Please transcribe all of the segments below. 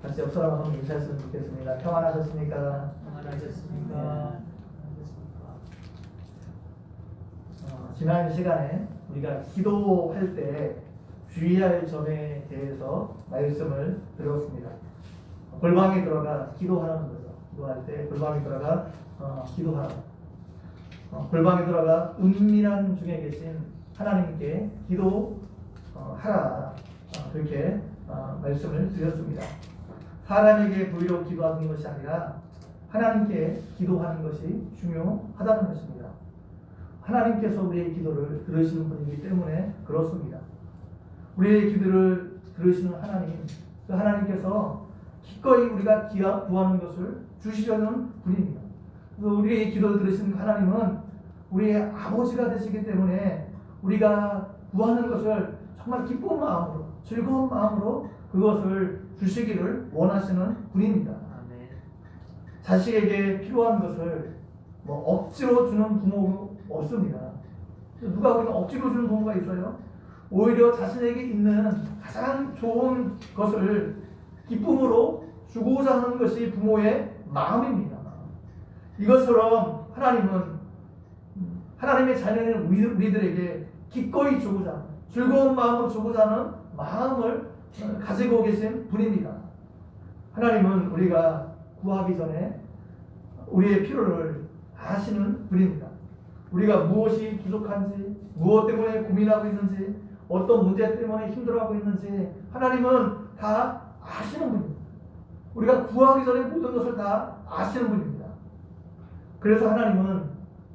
같이 옆 사람 한번 인사했으면 좋겠습니다. 평안하셨습니까? 평안하셨습니까? 지난 시간에 우리가 기도할 때 주의할 점에 대해서 말씀을 드렸습니다. 골방에 들어가 기도하라는 거죠. 기도할 때 골방에 들어가 기도하라. 골방에 들어가 은밀한 중에 계신 하나님께 기도하라. 그렇게 말씀을 드렸습니다. 사람에게 보이려 기도하는 것이 아니라 하나님께 기도하는 것이 중요하다는 것입니다. 하나님께서 우리의 기도를 들으시는 분이기 때문에 그렇습니다. 우리의 기도를 들으시는 하나님, 그 하나님께서 기꺼이 우리가 구하는 것을 주시려는 분입니다. 그래서 우리의 기도를 들으시는 하나님은 우리의 아버지가 되시기 때문에 우리가 구하는 것을 정말 기쁜 마음으로, 즐거운 마음으로 그것을 주시기를 원하시는 분입니다. 자식에게 필요한 것을 억지로 주는 부모 없습니다. 누가 우리가 억지로 주는 부모가 있어요? 오히려 자신에게 있는 가장 좋은 것을 기쁨으로 주고자 하는 것이 부모의 마음입니다. 이것처럼 하나님은 하나님의 자녀인 우리들에게 기꺼이 주고자, 즐거운 마음으로 주고자 하는 마음을 가지고 계신 분입니다. 하나님은 우리가 구하기 전에 우리의 필요를 아시는 분입니다. 우리가 무엇이 부족한지, 무엇 때문에 고민하고 있는지, 어떤 문제 때문에 힘들어하고 있는지 하나님은 다 아시는 분입니다. 우리가 구하기 전에 모든 것을 다 아시는 분입니다. 그래서 하나님은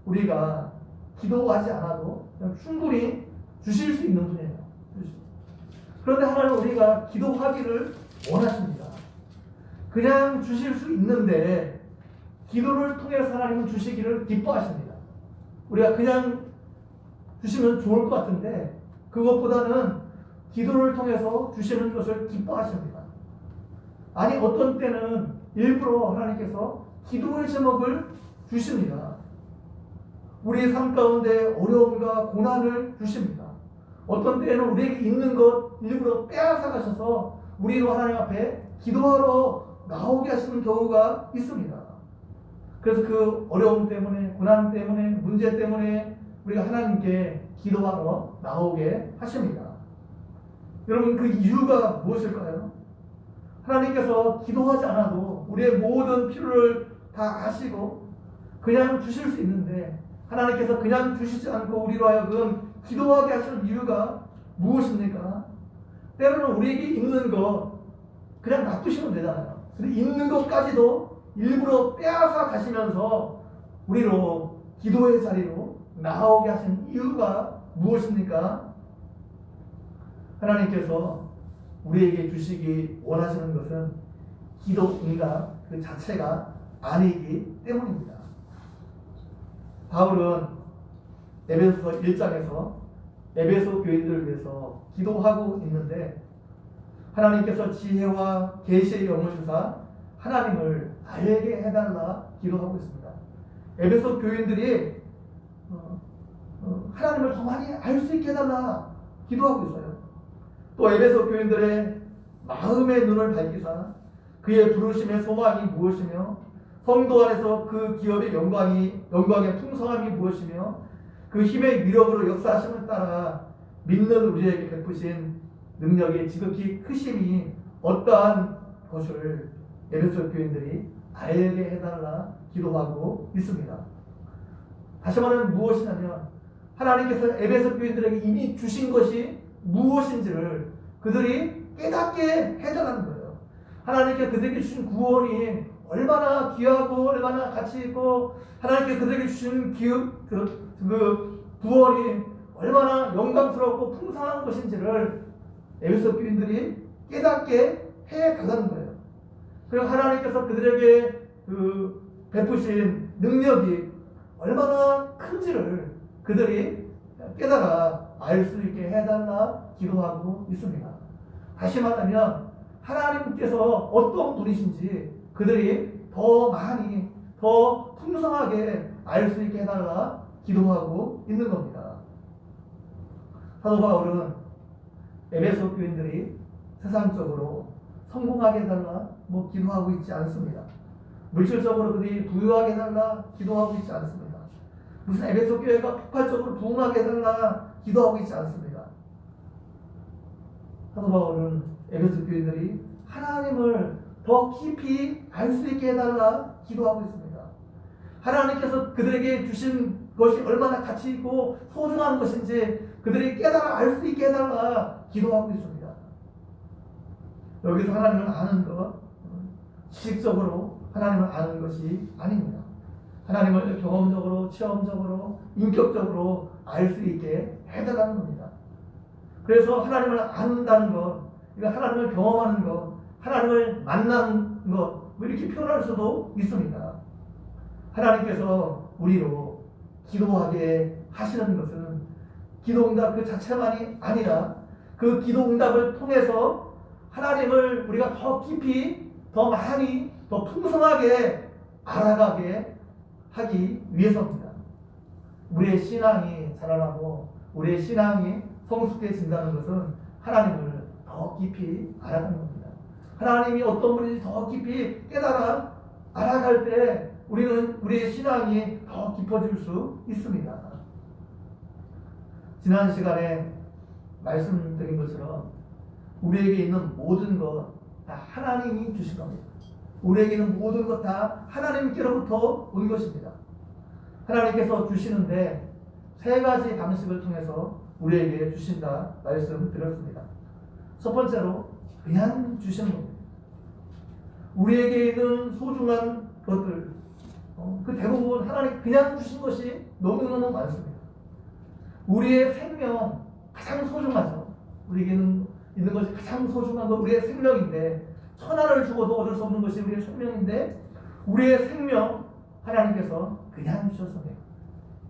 우리가 기도하지 않아도 그냥 충분히 주실 수 있는 분이에요. 그런데 하나님은 우리가 기도하기를 원하십니다. 그냥 주실 수 있는데 기도를 통해서 하나님은 주시기를 기뻐하십니다. 우리가 그냥 주시면 좋을 것 같은데 그것보다는 기도를 통해서 주시는 것을 기뻐하십니다. 아니 어떤 때는 일부러 하나님께서 기도의 제목을 주십니다. 우리의 삶 가운데 어려움과 고난을 주십니다. 어떤 때는 우리에게 있는 것 일부러 빼앗아 가셔서 우리로 하나님 앞에 기도하러 나오게 하시는 경우가 있습니다. 그래서 그 어려움 때문에, 고난 때문에, 문제 때문에 우리가 하나님께 기도하러 나오게 하십니다. 여러분, 그 이유가 무엇일까요? 하나님께서 기도하지 않아도 우리의 모든 필요를 다 아시고 그냥 주실 수 있는데 하나님께서 그냥 주시지 않고 우리로 하여금 기도하게 하시는 이유가 무엇입니까? 때로는 우리에게 있는 것 그냥 놔두시면 되잖아요. 근데 있는 것까지도 일부러 빼앗아 가시면서 우리로 기도의 자리로 나오게 하신 이유가 무엇입니까? 하나님께서 우리에게 주시기 원하시는 것은 기도 응답 그 자체가 아니기 때문입니다. 바울은 에베소서 1장에서 에베소 교인들을 위해서 기도하고 있는데 하나님께서 지혜와 계시의 영을 주사 하나님을 알게 해달라 기도하고 있습니다. 에베소 교인들이 하나님을 더 많이 알 수 있게 해달라 기도하고 있어요. 또 에베소 교인들의 마음의 눈을 밝히사 그의 부르심의 소망이 무엇이며 성도 안에서 그 기업의 영광의 풍성함이 무엇이며 그 힘의 위력으로 역사하심을 따라 믿는 우리에게 베푸신 능력의 지극히 크심이 어떠한 것을 에베소 교인들이 알게 해달라 기도하고 있습니다. 다시 말하면 무엇이냐면 하나님께서 에베소 교인들에게 이미 주신 것이 무엇인지를 그들이 깨닫게 해달라는 거예요. 하나님께 그들에게 주신 구원이 얼마나 귀하고 얼마나 가치 있고 하나님께 그들에게 주신 그 구원이 얼마나 영광스럽고 풍성한 것인지를 에베소 교인들이 깨닫게 해달라는 거예요. 그리고 하나님께서 그들에게 그 베푸신 능력이 얼마나 큰지를 그들이 깨달아 알 수 있게 해달라 기도하고 있습니다. 다시 말하면 하나님께서 어떤 분이신지 그들이 더 많이 더 풍성하게 알 수 있게 해달라 기도하고 있는 겁니다. 사도 바울은 에베소 교인들이 세상적으로 성공하게 해달라 기도하고 있지 않습니다. 물질적으로 그들이 부유하게 해달라 기도하고 있지 않습니다. 무슨 에베소 교회가 폭발적으로 부흥하게 해달라 기도하고 있지 않습니다. 사도 바울은 에베소 교인들이 하나님을 더 깊이 알 수 있게 해달라 기도하고 있습니다. 하나님께서 그들에게 주신 것이 얼마나 가치 있고 소중한 것인지 그들이 깨달아 알 수 있게 해달라 기도하고 있습니다. 여기서 하나님을 아는 것, 지식적으로 하나님을 아는 것이 아닙니다. 하나님을 경험적으로, 체험적으로, 인격적으로 알 수 있게 해달라는 겁니다. 그래서 하나님을 안다는 것, 하나님을 경험하는 것, 하나님을 만나는 것, 이렇게 표현할 수도 있습니다. 하나님께서 우리로 기도하게 하시는 것은 기도응답 그 자체만이 아니라 그 기도응답을 통해서 하나님을 우리가 더 깊이, 더 많이, 더 풍성하게 알아가게 하기 위해서입니다. 우리의 신앙이 자라나고 우리의 신앙이 성숙해진다는 것은 하나님을 더 깊이 알아가는 겁니다. 하나님이 어떤 분인지 더 깊이 깨달아 알아갈 때 우리는 우리의 신앙이 더 깊어질 수 있습니다. 지난 시간에 말씀드린 것처럼 우리에게 있는 모든 것 다 하나님이 주신 겁니다. 우리에게 있는 모든 것 다 하나님께로부터 온 것입니다. 하나님께서 주시는데 세 가지 방식을 통해서 우리에게 주신다 말씀드렸습니다. 첫 번째로 그냥 주시는 겁니다. 우리에게 있는 소중한 것들, 그 대부분 하나님 그냥 주신 것이 너무너무 많습니다. 우리의 생명 가장 소중하죠. 우리에게는 있는 것이 가장 소중한 것 우리의 생명인데 천하를 주고도 얻을 수 없는 것이 우리의 생명인데 우리의 생명 하나님께서 그냥 주셨습니다.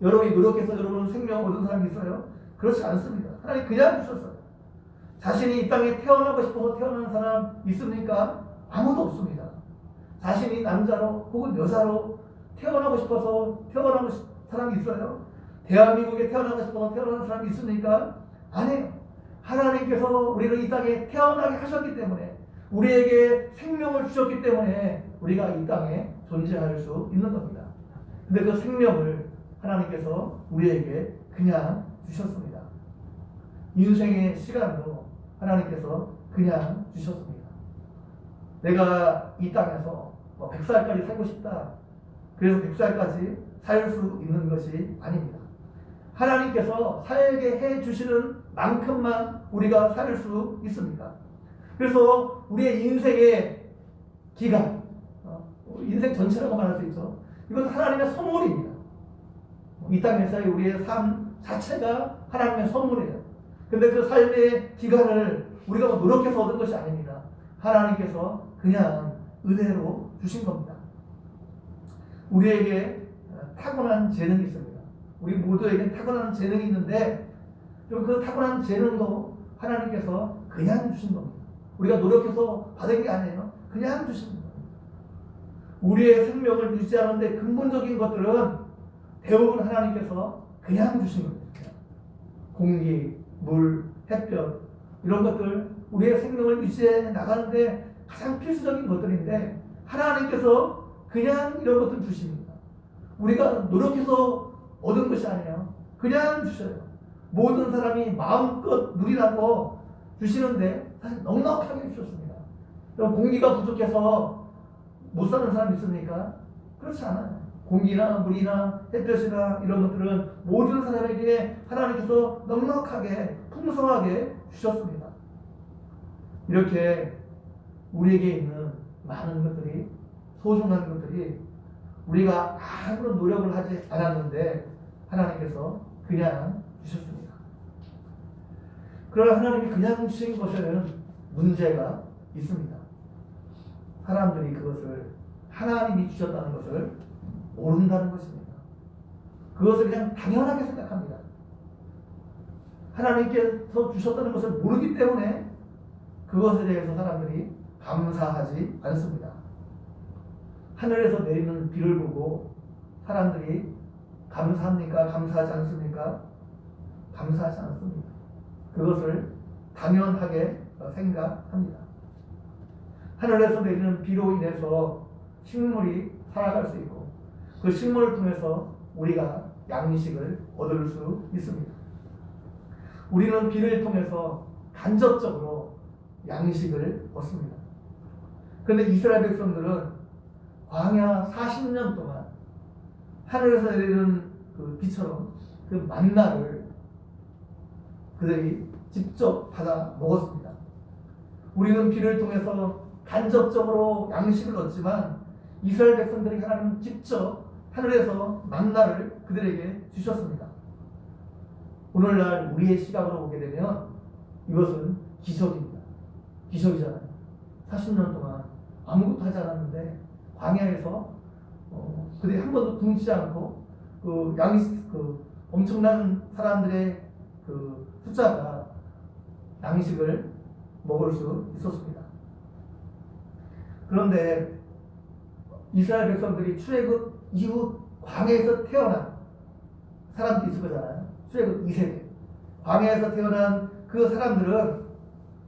여러분이 노력해서 여러분 생명 얻은 사람이 있어요? 그렇지 않습니다. 하나님 그냥 주셨어요. 자신이 이 땅에 태어나고 싶어서 태어난 사람 있습니까? 아무도 없습니다. 자신이 남자로 혹은 여자로 태어나고 싶어서 태어나는 사람이 있어요? 대한민국에 태어나고 싶어서 태어나는 사람이 있습니까? 아니에요. 하나님께서 우리를 이 땅에 태어나게 하셨기 때문에 우리에게 생명을 주셨기 때문에 우리가 이 땅에 존재할 수 있는 겁니다. 근데 그 생명을 하나님께서 우리에게 그냥 주셨습니다. 인생의 시간도 하나님께서 그냥 주셨습니다. 내가 이 땅에서 100살까지 살고 싶다. 그래서 100살까지 살 수 있는 것이 아닙니다. 하나님께서 살게 해주시는 만큼만 우리가 살 수 있습니다. 그래서 우리의 인생의 기간, 인생 전체라고 말할 수 있죠. 이건 하나님의 선물입니다. 이 땅에서의 우리의 삶 자체가 하나님의 선물이에요. 근데 그 삶의 기간을 우리가 노력해서 얻은 것이 아닙니다. 하나님께서 그냥 은혜로 주신 겁니다. 우리에게 타고난 재능이 있습니다. 우리 모두에게 타고난 재능이 있는데 그 타고난 재능도 하나님께서 그냥 주신 겁니다. 우리가 노력해서 받은 게 아니에요. 그냥 주신 겁니다. 우리의 생명을 유지하는데 근본적인 것들은 대부분 하나님께서 그냥 주신 겁니다. 공기, 물, 햇볕 이런 것들 우리의 생명을 유지해 나가는데 가장 필수적인 것들인데 하나님께서 그냥 이런 것들 주십니다. 우리가 노력해서 얻은 것이 아니에요. 그냥 주셔요. 모든 사람이 마음껏 누리라고 주시는데 사실 넉넉하게 주셨습니다. 공기가 부족해서 못 사는 사람 있습니까? 그렇지 않아요. 공기나 물이나 햇볕이나 이런 것들은 모든 사람에게 하나님께서 넉넉하게 풍성하게 주셨습니다. 이렇게 우리에게 있는 많은 것들이 소중한 것들이 우리가 아무런 노력을 하지 않았는데 하나님께서 그냥 주셨습니다. 그러나 하나님이 그냥 주신 것에는 문제가 있습니다. 사람들이 그것을 하나님이 주셨다는 것을 모른다는 것입니다. 그것을 그냥 당연하게 생각합니다. 하나님께서 주셨다는 것을 모르기 때문에 그것에 대해서 사람들이 감사하지 않습니다. 하늘에서 내리는 비를 보고 사람들이 감사합니까? 감사하지 않습니까? 감사하지 않습니다. 그것을 당연하게 생각합니다. 하늘에서 내리는 비로 인해서 식물이 살아갈 수 있고 그 식물을 통해서 우리가 양식을 얻을 수 있습니다. 우리는 비를 통해서 간접적으로 양식을 얻습니다. 그런데 이스라엘 백성들은 광야 40년 동안 하늘에서 내리는 그 비처럼 그 만나를 그들이 직접 받아 먹었습니다. 우리는 비를 통해서 간접적으로 양식을 얻지만 이스라엘 백성들이 하나님은 직접 하늘에서 만나를 그들에게 주셨습니다. 오늘날 우리의 시각으로 보게 되면 이것은 기적입니다. 기적이잖아요. 40년 동안 아무것도 하지 않았는데 광야에서 그들이 한 번도 굶지 않고 그 엄청난 사람들의 그 숫자가 양식을 먹을 수 있었습니다. 그런데 이스라엘 백성들이 출애굽 이후 광야에서 태어난 사람들이 있을 거잖아요. 출애굽 2세대. 광야에서 태어난 그 사람들은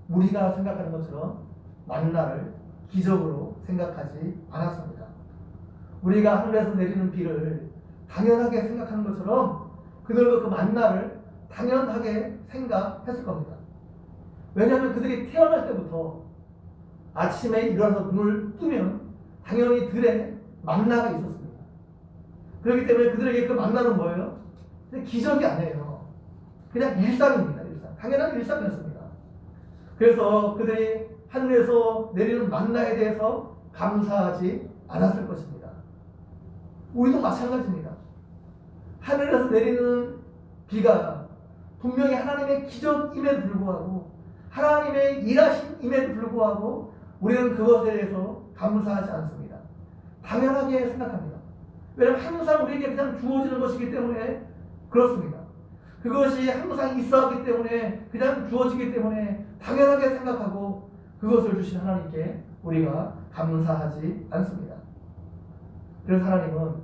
우리가 생각하는 것처럼 만나를 기적으로 생각하지 않았습니다. 우리가 하늘에서 내리는 비를 당연하게 생각하는 것처럼 그들도 그 만나를 당연하게 생각했을 겁니다. 왜냐하면 그들이 태어날 때부터 아침에 일어나서 눈을 뜨면 당연히 들에 만나가 있었습니다. 그렇기 때문에 그들에게 그 만나는 뭐예요? 기적이 아니에요. 그냥 일상입니다. 일상. 당연한 일상이었습니다. 그래서 그들이 하늘에서 내리는 만나에 대해서 감사하지 않았을 것입니다. 우리도 마찬가지입니다. 하늘에서 내리는 비가 분명히 하나님의 기적임에도 불구하고 하나님의 일하심임에도 불구하고 우리는 그것에 대해서 감사하지 않습니다. 당연하게 생각합니다. 왜냐하면 항상 우리에게 그냥 주어지는 것이기 때문에 그렇습니다. 그것이 항상 있어왔기 때문에 그냥 주어지기 때문에 당연하게 생각하고 그것을 주신 하나님께 우리가 감사하지 않습니다. 그래서 하나님은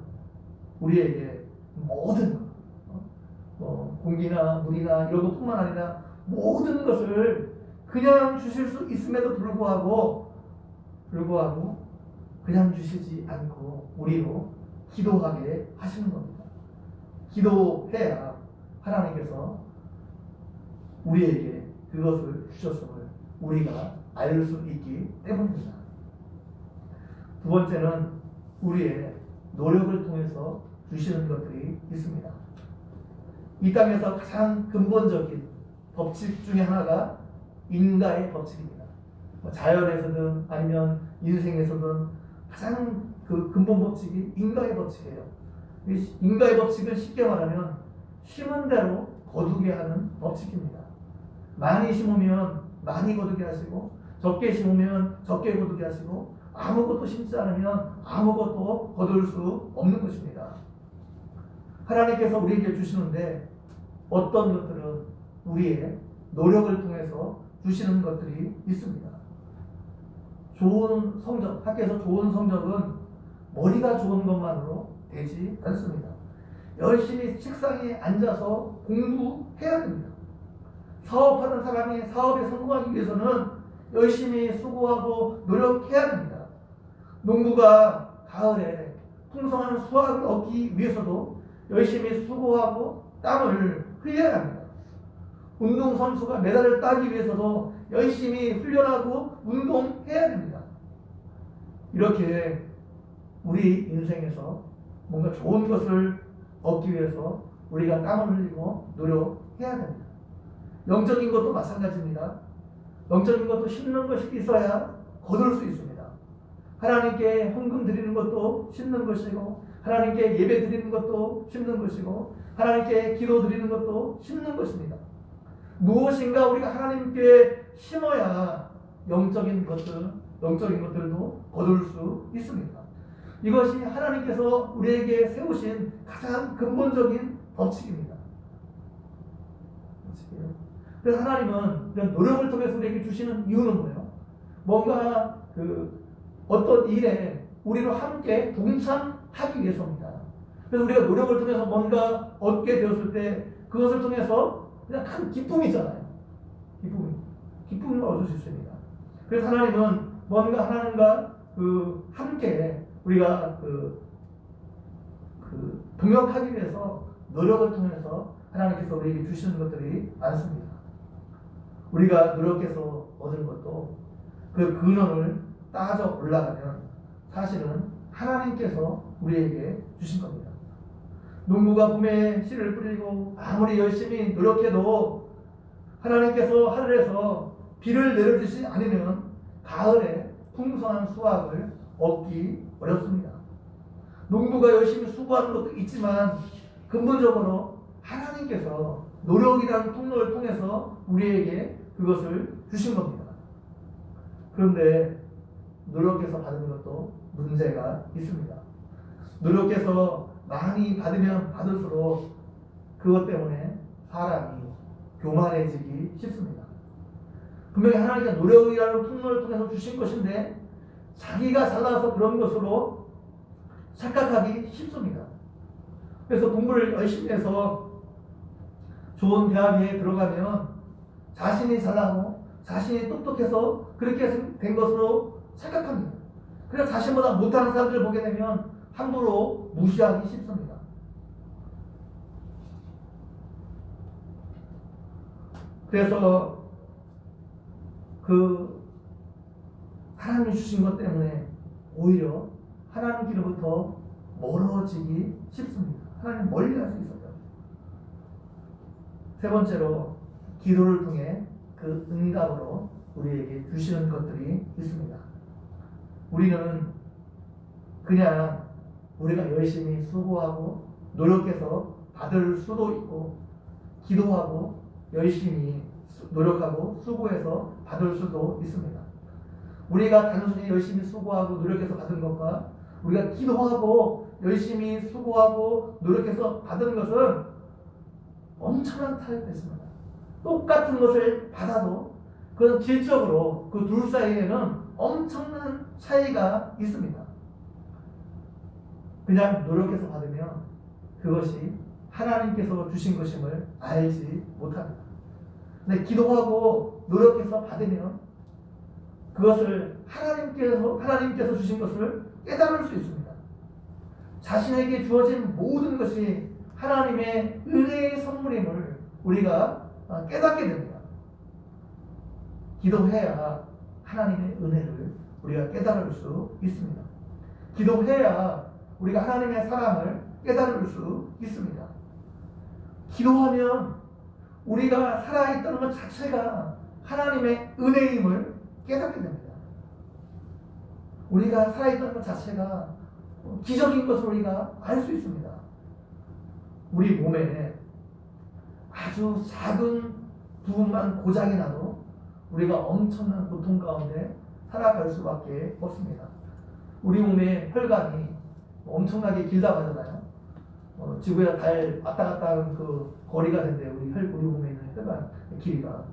우리에게 모든 공기나 물이나 이런 것뿐만 아니라 모든 것을 그냥 주실 수 있음에도 불구하고 그냥 주시지 않고 우리로 기도하게 하시는 겁니다. 기도해야 하나님께서 우리에게 그것을 주셨음을 우리가 알 수 있기 때문입니다. 두 번째는 우리의 노력을 통해서 주시는 것들이 있습니다. 이 땅에서 가장 근본적인 법칙 중에 하나가 인가의 법칙입니다. 자연에서든 아니면 인생에서든 가장 그 근본 법칙이 인가의 법칙이에요. 인가의 법칙은 쉽게 말하면 심은 대로 거두게 하는 법칙입니다. 많이 심으면 많이 거두게 하시고 적게 심으면 적게 거두게 하시고 아무것도 심지 않으면 아무것도 거둘 수 없는 것입니다. 하나님께서 우리에게 주시는데 어떤 것들은 우리의 노력을 통해서 주시는 것들이 있습니다. 좋은 성적, 학교에서 좋은 성적은 머리가 좋은 것만으로 되지 않습니다. 열심히 책상에 앉아서 공부해야 됩니다. 사업하는 사람이 사업에 성공하기 위해서는 열심히 수고하고 노력해야 됩니다. 농부가 가을에 풍성한 수확을 얻기 위해서도 열심히 수고하고 땀을 흘려야 합니다. 운동선수가 메달을 따기 위해서도 열심히 훈련하고 운동해야 됩니다. 이렇게 우리 인생에서 뭔가 좋은 것을 얻기 위해서 우리가 땀을 흘리고 노력해야 됩니다. 영적인 것도 마찬가지입니다. 영적인 것도 심는 것이 있어야 거둘 수 있습니다. 하나님께 헌금 드리는 것도 심는 것이고 하나님께 예배 드리는 것도 심는 것이고 하나님께 기도 드리는 것도 심는 것입니다. 무엇인가 우리가 하나님께 심어야 영적인 것들도 거둘 수 있습니다. 이것이 하나님께서 우리에게 세우신 가장 근본적인 법칙입니다. 그래서 하나님은 이런 노력을 통해서 우리에게 주시는 이유는 뭐예요? 뭔가 어떤 일에 우리로 함께 동참하기 위해서입니다. 그래서 우리가 노력을 통해서 뭔가 얻게 되었을 때 그것을 통해서 그냥 큰 기쁨이잖아요. 기쁨을 얻을 수 있습니다. 그래서 하나님은 뭔가 하나님과 함께 우리가 동역하기 위해서 노력을 통해서 하나님께서 우리에게 주시는 것들이 많습니다. 우리가 노력해서 얻은 것도 그 근원을 따져 올라가면 사실은 하나님께서 우리에게 주신 겁니다. 농부가 봄에 씨를 뿌리고 아무리 열심히 노력해도 하나님께서 하늘에서 비를 내려주지 않으면 가을에 풍성한 수확을 얻기 어렵습니다. 농부가 열심히 수고하는 것도 있지만 근본적으로 하나님께서 노력이라는 통로를 통해서 우리에게 그것을 주신 겁니다. 그런데 노력해서 받는 것도 문제가 있습니다. 노력해서 많이 받으면 받을수록 그것 때문에 사람이 교만해지기 쉽습니다. 분명히 하나님께서 노력이라는 통로를 통해서 주신 것인데 자기가 잘나서 그런 것으로 착각하기 쉽습니다. 그래서 공부를 열심히 해서 좋은 대학에 들어가면 자신이 잘나고 자신이 똑똑해서 그렇게 된 것으로 착각합니다. 그래서 자신보다 못하는 사람들을 보게 되면 함부로 무시하기 쉽습니다. 그래서 하나님이 주신 것 때문에 오히려 하나님께로부터 멀어지기 쉽습니다. 하나님 멀리 갈 수 있어요. 세 번째로 기도를 통해 그 응답으로 우리에게 주시는 것들이 있습니다. 우리는 그냥 우리가 열심히 수고하고 노력해서 받을 수도 있고 기도하고 열심히 노력하고 수고해서 받을 수도 있습니다. 우리가 단순히 열심히 수고하고 노력해서 받은 것과 우리가 기도하고 열심히 수고하고 노력해서 받은 것은 엄청난 차이가 있습니다. 똑같은 것을 받아도 그건 질적으로 그 둘 사이에는 엄청난 차이가 있습니다. 그냥 노력해서 받으면 그것이 하나님께서 주신 것임을 알지 못합니다. 근데 기도하고 노력해서 받으면 그것을 하나님께서 주신 것을 깨달을 수 있습니다. 자신에게 주어진 모든 것이 하나님의 은혜의 선물임을 우리가 깨닫게 됩니다. 기도해야 하나님의 은혜를 우리가 깨달을 수 있습니다. 기도해야 우리가 하나님의 사랑을 깨달을 수 있습니다. 기도하면 우리가 살아있다는 것 자체가 하나님의 은혜임을 깨닫게 됩니다. 우리가 살아있다는 것 자체가 기적인 것을 우리가 알 수 있습니다. 우리 몸에 아주 작은 부분만 고장이 나도 우리가 엄청난 고통 가운데 살아갈 수밖에 없습니다. 우리 몸의 혈관이 엄청나게 길다고 하잖아요. 지구에 달 왔다 갔다 하는 그 거리가 된대요. 우리 몸에 있는 혈관 길이가.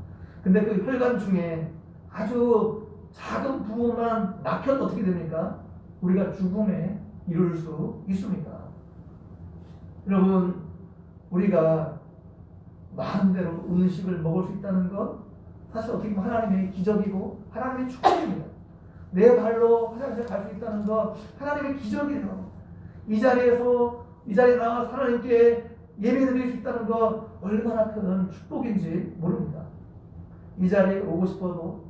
근데 그 혈관 중에 아주 작은 부분만 막혀도 어떻게 됩니까? 우리가 죽음에 이룰 수 있습니다. 여러분, 우리가 마음대로 음식을 먹을 수 있다는 것 사실 어떻게 보면 하나님의 기적이고 하나님의 축복입니다. 내 발로 화장실 갈 수 있다는 것 하나님의 기적이에요. 이 자리에 나와서 하나님께 예배드릴 수 있다는 것 얼마나 큰 축복인지 모릅니다. 이 자리에 오고 싶어도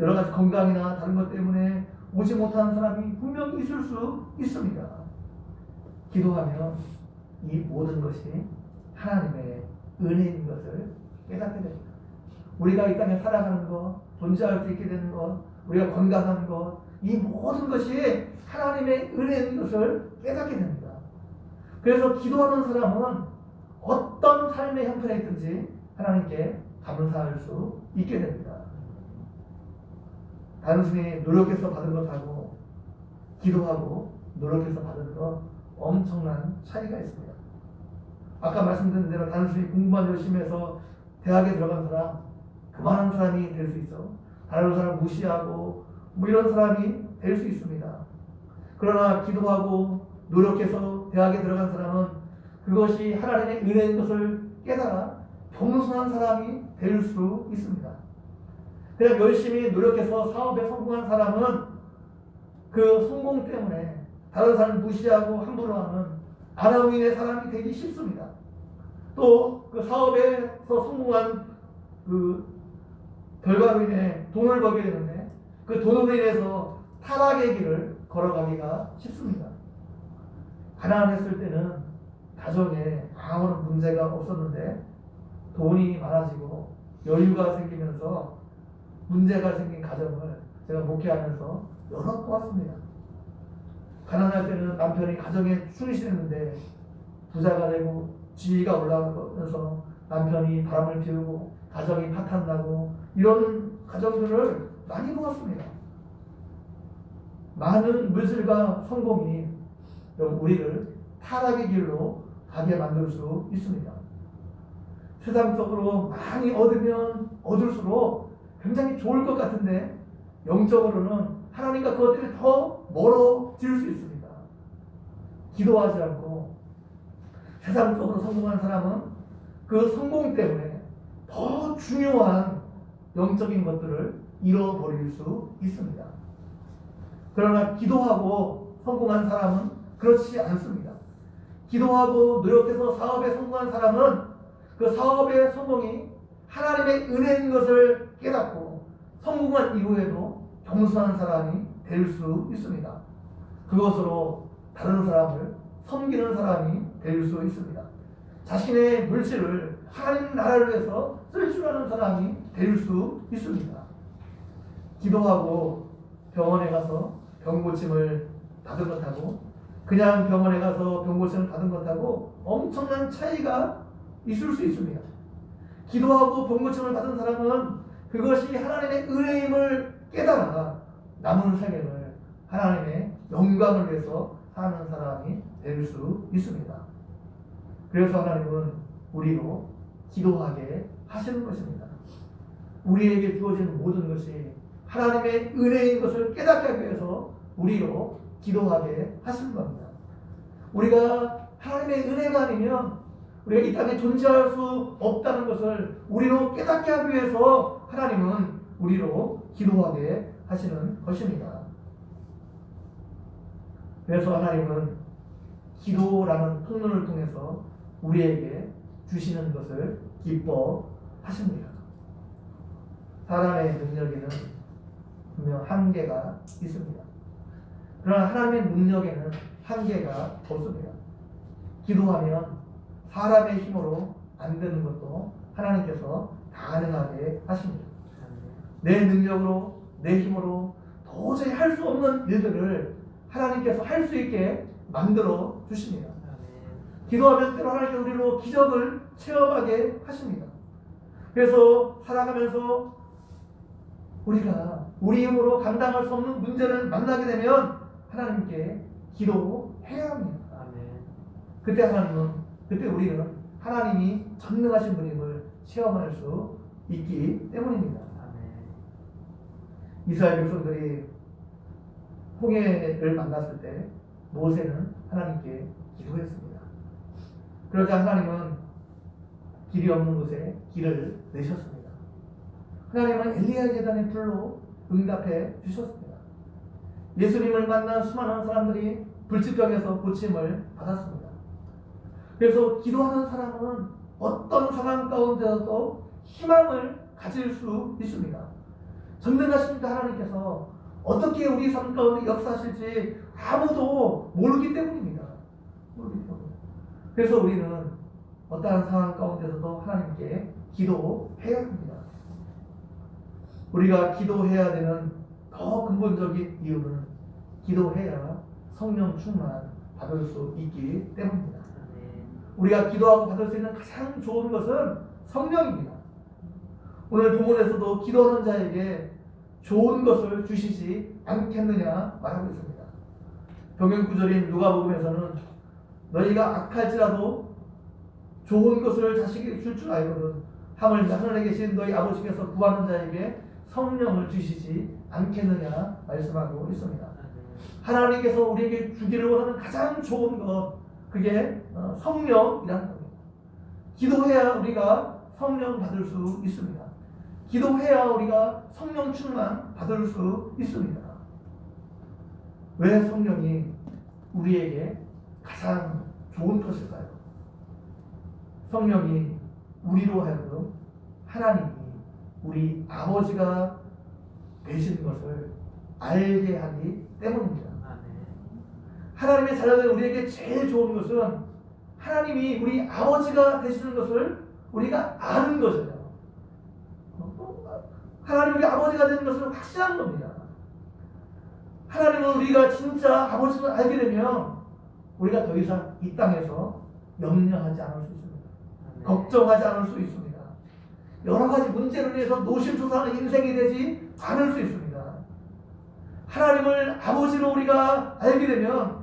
여러 가지 건강이나 다른 것 때문에 오지 못하는 사람이 분명히 있을 수 있습니다. 기도하면 이 모든 것이 하나님의 은혜인 것을 깨닫게 됩니다. 우리가 이 땅에 살아가는 것, 존재할 수 있게 되는 것, 우리가 건강한 것, 이 모든 것이 하나님의 은혜인 것을 깨닫게 됩니다. 그래서 기도하는 사람은 어떤 삶의 형편에 있든지 하나님께 감사할 수 있게 됩니다. 단순히 노력해서 받은 것하고 기도하고 노력해서 받은 것 엄청난 차이가 있습니다. 아까 말씀드린 대로 단순히 공부만 열심히 해서 대학에 들어간 사람, 그만한 사람이 될 수 있어. 다른 사람 무시하고 이런 사람이 될 수 있습니다. 그러나 기도하고 노력해서 대학에 들어간 사람은 그것이 하나님의 은혜인 것을 깨달아 겸손한 사람이 될 수 있습니다. 그냥 열심히 노력해서 사업에 성공한 사람은 그 성공 때문에 다른 사람을 무시하고 함부로 하는 아나무인의 사람이 되기 쉽습니다. 또 그 사업에서 성공한 그 결과로 인해 돈을 벌게 되는데 그 돈으로 인해서 타락의 길을 걸어가기가 쉽습니다. 가난했을 때는 가정에 아무런 문제가 없었는데 돈이 많아지고 여유가 생기면서 문제가 생긴 가정을 제가 목회하면서 여러 보았습니다. 가난할 때는 남편이 가정에 충실했는데 부자가 되고 지위가 올라가면서 남편이 바람을 피우고 가정이 파탄나고 이런 가정들을 많이 보았습니다. 많은 물질과 성공이 우리를 타락의 길로 가게 만들 수 있습니다. 세상적으로 많이 얻으면 얻을수록 굉장히 좋을 것 같은데 영적으로는 하나님과 그것 때문에 더 멀어질 수 있습니다. 기도하지 않고 세상적으로 성공한 사람은 그 성공 때문에 더 중요한 영적인 것들을 잃어버릴 수 있습니다. 그러나 기도하고 성공한 사람은 그렇지 않습니다. 기도하고 노력해서 사업에 성공한 사람은 그 사업의 성공이 하나님의 은혜인 것을 깨닫고 성공한 이후에도 겸손한 사람이 될 수 있습니다. 그것으로 다른 사람을 섬기는 사람이 될 수 있습니다. 자신의 물질을 하나님 나라를 위해서 쓸 줄 아는 사람이 될 수 있습니다. 기도하고 병원에 가서 병고침을 받은 것하고 그냥 병원에 가서 병고침을 받은 것하고 엄청난 차이가 있을 수 있습니다. 기도하고 병고침을 받은 사람은 그것이 하나님의 은혜임을 깨달아 남은 생애를 하나님의 영광을 위해서 사는 사람이 될 수 있습니다. 그래서 하나님은 우리로 기도하게 하시는 것입니다. 우리에게 주어진 모든 것이 하나님의 은혜인 것을 깨닫게 하기 위해서 우리로 기도하게 하시는 겁니다. 우리가 하나님의 은혜가 아니면 우리가 이 땅에 존재할 수 없다는 것을 우리로 깨닫게 하기 위해서 하나님은 우리로 기도하게 하시는 것입니다. 그래서 하나님은 기도라는 통로를 통해서 우리에게 주시는 것을 기뻐하십니다. 사람의 능력에는 분명 한계가 있습니다. 그러나 하나님의 능력에는 한계가 없습니다. 기도하면 사람의 힘으로 안 되는 것도 하나님께서 가능하게 하십니다. 내 능력으로, 내 힘으로 도저히 할 수 없는 일들을 하나님께서 할 수 있게 만들어 주십니다. 기도하면 때로 하나님께서 우리로 기적을 체험하게 하십니다. 그래서 살아가면서 우리가 우리 힘으로 감당할 수 없는 문제를 만나게 되면 하나님께 기도해야 합니다. 그때 그때 우리는 하나님이 전능하신 분임을 체험할 수 있기 때문입니다. 이스라엘 백성들이 홍해를 만났을 때 모세는 하나님께 기도했습니다. 그러자 하나님은 길이 없는 곳에 길을 내셨습니다. 하나님은 엘리야 제단의 불로 응답해 주셨습니다. 예수님을 만난 수많은 사람들이 불치병에서 고침을 받았습니다. 그래서 기도하는 사람은 어떤 상황 가운데서도 희망을 가질 수 있습니다. 전능하신 하나님께서 어떻게 우리 삶 가운데 역사하실지 아무도 모르기 때문입니다. 그래서 우리는 어떠한 상황 가운데서도 하나님께 기도해야 합니다. 우리가 기도해야 되는 더 근본적인 이유는 기도해야 성령 충만 받을 수 있기 때문입니다. 우리가 기도하고 받을 수 있는 가장 좋은 것은 성령입니다. 오늘 본문에서도 기도하는 자에게 좋은 것을 주시지 않겠느냐 말하고 있습니다. 병행 구절인 누가복음에서는 너희가 악할지라도 좋은 것을 자식에게 줄 줄 알거든 하물며 하늘에 계신 너희 아버지께서 구하는 자에게 성령을 주시지 않겠느냐 말씀하고 있습니다. 하나님께서 우리에게 주기를 원하는 가장 좋은 것 그게 성령이라는 겁니다. 기도해야 우리가 성령 받을 수 있습니다. 기도해야 우리가 성령 충만 받을 수 있습니다. 왜 성령이 우리에게 가장 좋은 것일까요? 성령이 우리로 하여금 하나님이 우리 아버지가 되시는 것을 알게 하기 때문입니다. 하나님의 자녀들 우리에게 제일 좋은 것은 하나님이 우리 아버지가 되시는 것을 우리가 아는 것이에요. 하나님이 우리 아버지가 되는 것을 확신한 겁니다. 하나님은 우리가 진짜 아버지를 알게 되면 우리가 더 이상 이 땅에서 염려하지 않을 수 있습니다. 걱정하지 않을 수 있습니다. 여러 가지 문제로 인해서 노심초사하는 인생이 되지 않을 수 있습니다. 하나님을 아버지로 우리가 알게 되면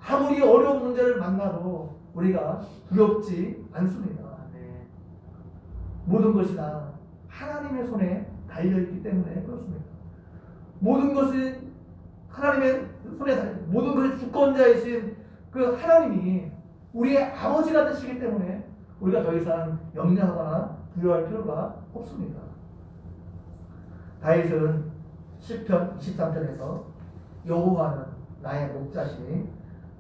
아무리 어려운 문제를 만나도 우리가 두렵지 않습니다. 모든 것이 다 하나님의 손에 달려있기 때문에 그렇습니다. 모든 것이 하나님의 손에 달려, 모든 것의 주권자이신 그 하나님이 우리의 아버지가 되시기 때문에 우리가 더 이상 염려하거나 두려워할 필요가 없습니다. 다윗은 시편 23편에서 여호와는 나의 목자시니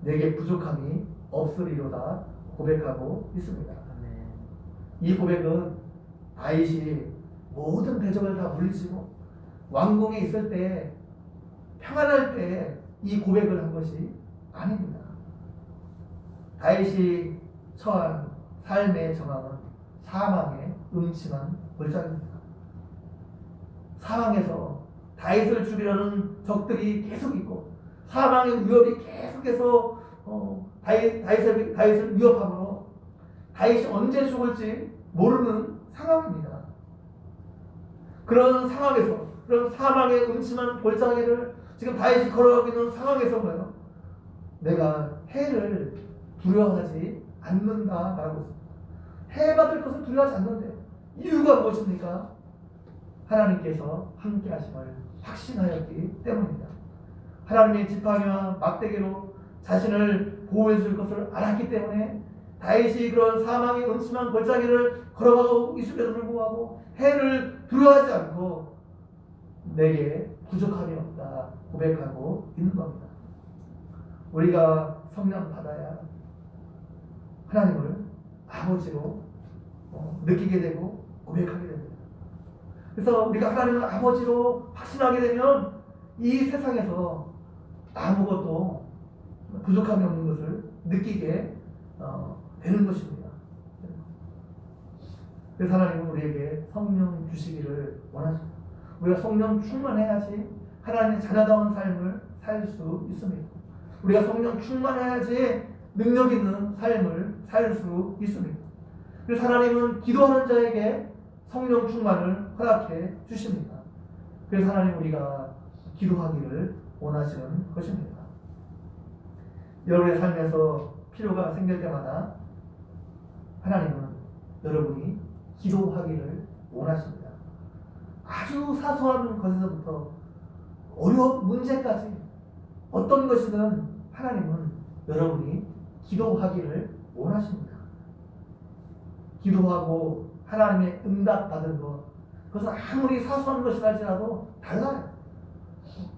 내게 부족함이 없으리로다 고백하고 있습니다. 이 고백은 다윗이 모든 대적을 다 물리치고 왕궁에 있을 때 평안할 때 이 고백을 한 것이 아닙니다. 다윗이 처한 삶의 정황은 사망의 음침한 골짜기입니다. 사망에서 다윗을 죽이려는 적들이 계속 있고 사망의 위협이 계속해서 다윗을 위협함으로 다윗이 언제 죽을지 모르는 상황입니다. 그런 상황에서 그런 사망의 음침한 골짜기를 지금 다윗이 걸어가고 있는 상황에서 뭐예요? 내가 해를 두려워하지 않는다 라고 했습니다. 해 받을 것을 두려워하지 않는데 이유가 무엇입니까? 하나님께서 함께 하심을 확신하였기 때문입니다. 하나님의 지팡이와 막대기로 자신을 보호해 줄 것을 알았기 때문에 다윗이 그런 사망의 음침한 골짜기를 걸어가고 있음에도 불구하고 해를 두려워하지 않고 내게 부족함이 없다 고백하고 있는 겁니다. 우리가 성령 받아야 하나님을 아버지로 느끼게 되고 고백하게 됩니다. 그래서 우리가 하나님을 아버지로 확신하게 되면 이 세상에서 아무것도 부족함이 없는 것을 느끼게 되는 것입니다. 그래서 하나님은 우리에게 성령 주시기를 원하십니다. 우리가 성령 충만해야지 하나님의 자녀다운 삶을 살 수 있습니다. 우리가 성령 충만해야지 능력 있는 삶을 살 수 있습니다. 그래서 하나님은 기도하는 자에게 성령 충만을 허락해 주십니다. 그래서 하나님 우리가 기도하기를 원하시는 것입니다. 여러분의 삶에서 필요가 생길 때마다 하나님은 여러분이 기도하기를 원하십니다. 아주 사소한 것에서부터 어려운 문제까지 어떤 것이든 하나님은 여러분이 기도하기를 원하십니다. 기도하고 하나님의 응답받은 것, 그것은 아무리 사소한 것이라 할지라도 달라요.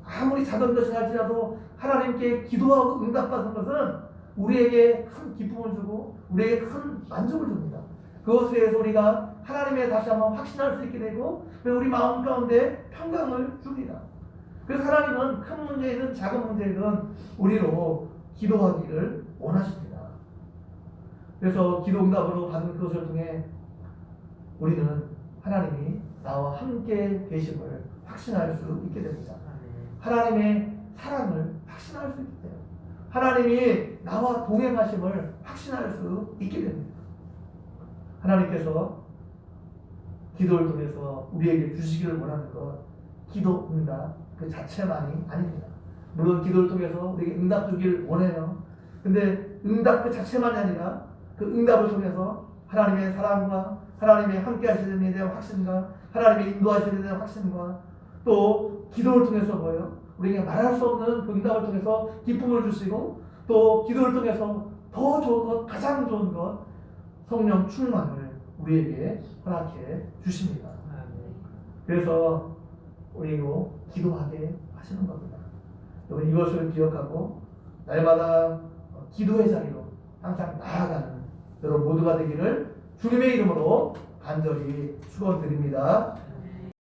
아무리 작은 것이라 할지라도 하나님께 기도하고 응답받은 것은 우리에게 큰 기쁨을 주고 우리에게 큰 만족을 줍니다. 그것에 대해서 우리가 하나님의 다시 한번 확신할 수 있게 되고 우리 마음 가운데 평강을 줍니다. 그래서 하나님은 큰 문제이든 작은 문제이든 우리로 기도하기를 원하십니다. 그래서 기도 응답으로 받은 그것을 통해 우리는 하나님이 나와 함께 계심을 확신할 수 있게 됩니다. 하나님의 사랑을 확신할 수 있게 돼요. 하나님이 나와 동행하심을 확신할 수 있게 됩니다. 하나님께서 기도를 통해서 우리에게 주시기를 원하는 것, 기도 응답 그 자체만이 아닙니다. 물론 기도를 통해서 우리에게 응답 주기를 원해요. 근데 응답 그 자체만이 아니라 그 응답을 통해서 하나님의 사랑과 하나님의 함께 하시는 데 대한 확신과 하나님의 인도하시는 데 대한 확신과 또 기도를 통해서 뭐예요? 우리에게 말할 수 없는 그 응답을 통해서 기쁨을 주시고 또 기도를 통해서 더 좋은 것, 가장 좋은 것, 성령 충만을 우리에게 허락해 주십니다. 그래서 우리로 기도하게 하시는 겁니다. 여러분 이것을 기억하고 날마다 기도의 자리로 항상 나아가는 여러분 모두가 되기를 주님의 이름으로 간절히 축원드립니다.